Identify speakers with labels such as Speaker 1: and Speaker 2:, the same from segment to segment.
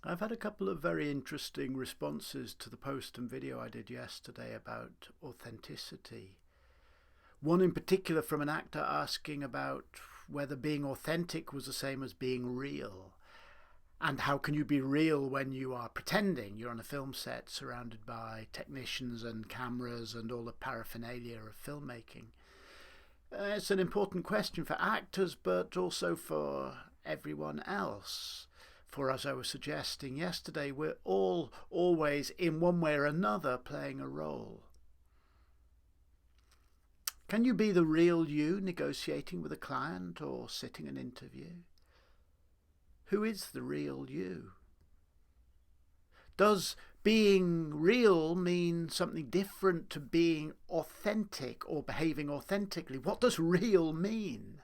Speaker 1: I've had a couple of very interesting responses to the post and video I did yesterday about authenticity. One in particular from an actor asking about whether being authentic was the same as being real. And how can you be real when you are pretending? You're on a film set surrounded by technicians and cameras and all the paraphernalia of filmmaking. It's an important question for actors, but also for everyone else. For, as I was suggesting yesterday, we're all always, in one way or another, playing a role. Can you be the real you negotiating with a client or sitting an interview? Who is the real you? Does being real mean something different to being authentic or behaving authentically? What does real mean?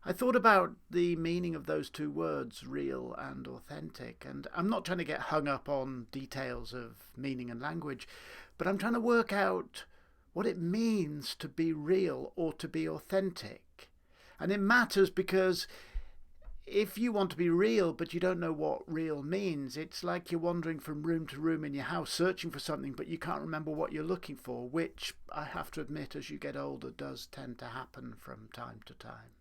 Speaker 1: I thought about the meaning of those two words, real and authentic, and I'm not trying to get hung up on details of meaning and language, but I'm trying to work out what it means to be real or to be authentic. And it matters because if you want to be real but you don't know what real means, it's like you're wandering from room to room in your house searching for something but you can't remember what you're looking for, which I have to admit as you get older does tend to happen from time to time.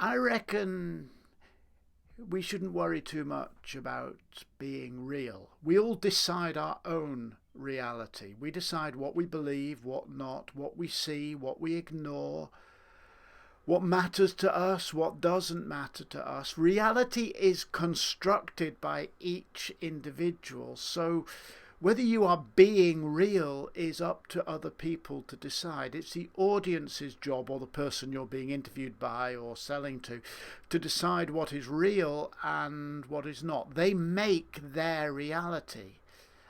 Speaker 1: I reckon we shouldn't worry too much about being real. We all decide our own reality. We decide what we believe, what not, what we see, what we ignore, what matters to us, what doesn't matter to us. Reality is constructed by each individual. So whether you are being real is up to other people to decide. It's the audience's job, or the person you're being interviewed by or selling to decide what is real and what is not. They make their reality.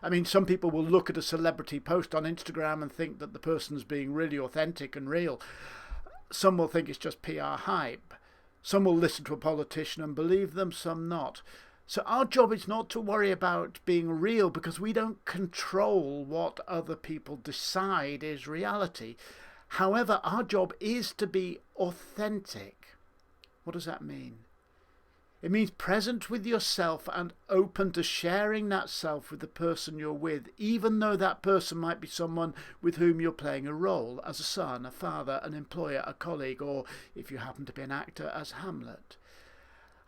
Speaker 1: I mean, some people will look at a celebrity post on Instagram and think that the person's being really authentic and real. Some will think it's just PR hype. Some will listen to a politician and believe them, some not. So our job is not to worry about being real because we don't control what other people decide is reality. However, our job is to be authentic. What does that mean? It means present with yourself and open to sharing that self with the person you're with, even though that person might be someone with whom you're playing a role, as a son, a father, an employer, a colleague, or, if you happen to be an actor, as Hamlet.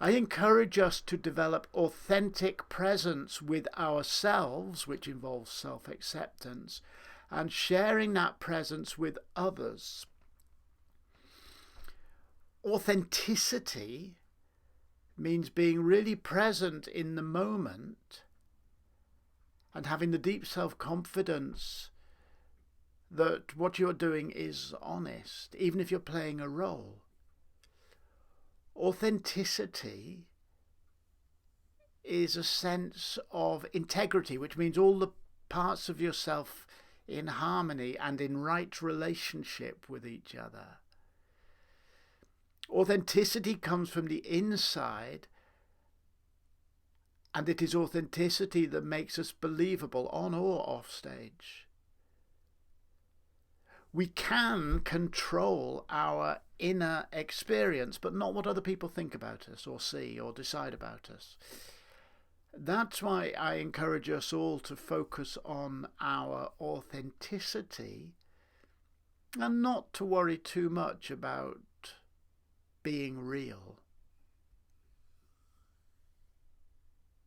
Speaker 1: I encourage us to develop authentic presence with ourselves, which involves self-acceptance, and sharing that presence with others. Authenticity means being really present in the moment and having the deep self-confidence that what you're doing is honest, even if you're playing a role. Authenticity is a sense of integrity, which means all the parts of yourself in harmony and in right relationship with each other. Authenticity comes from the inside, and it is authenticity that makes us believable on or off stage. We can control our inner experience, but not what other people think about us or see or decide about us. That's why I encourage us all to focus on our authenticity and not to worry too much about being real.